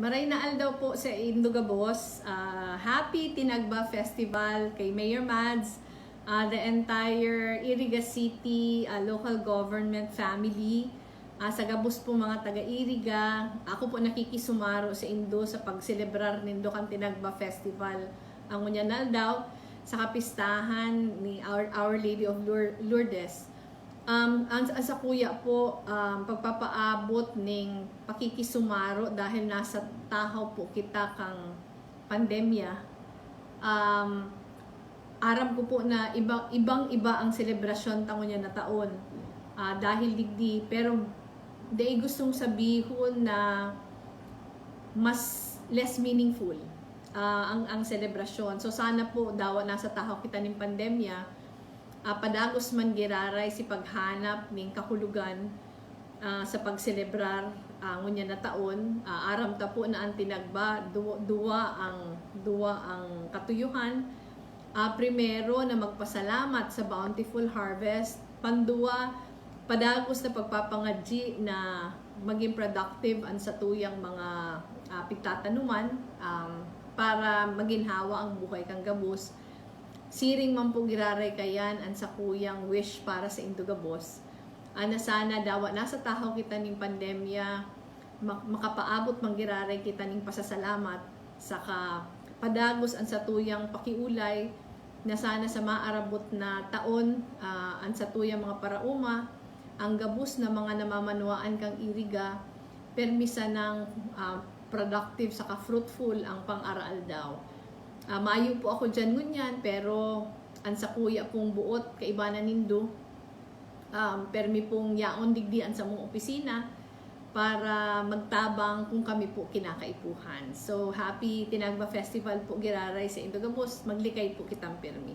Maray na aldaw po sa Indugabos. Happy Tinagba Festival kay Mayor Mads, the entire Iriga City local government family. Sa gabos po mga taga-Iriga, ako po nakikisumaro sa Indo sa pagselebrar nindo kan Tinagba Festival. Ang unya na aldaw sa kapistahan ni Our Lady of Lourdes. Ang sa kuya po, pagpapaabot ning pakikisumaro dahil nasa tahaw po kita kang pandemya. Aram ko po na ibang-iba ang selebrasyon tango niya na taon. Dahil digdi, pero day gustong sabihon na mas less meaningful ang selebrasyon. So sana po daw nasa tahaw kita ning pandemya, padagos man giraray si paghanap ning kahulugan sa pagselebrar ngunya na taon. Aram ta po na ang tinagba duwa ang katuyuhan. Primero na magpasalamat sa bountiful harvest, panduwa padagos na pagpapangadji na maging productive ang satuyang mga pigtatanuman para maginhawa ang buhay kang gabos. Siring man po giraray kayan ang sa kuyang wish para sa Indugabos. Na sana dawa nasa tahaw kita ning pandemya, makapaabot man giraray kita ning pasasalamat saka padagos ang satuyang pakiulay na sana sa maarabot na taon ang satuyang mga parauma, ang gabos na mga namamanuaan kang Iriga, permisa ng productive saka fruitful ang pang-aral daw. Maayo po ako dyan ngunyan, pero ang sa kuya pong buot, kaibanan nindo, permi pong yaon digdian sa mong opisina para magtabang kung kami po kinakaipuhan. So, happy Tinagba Festival po giraray sa Indugabos, maglikay po kitang permi.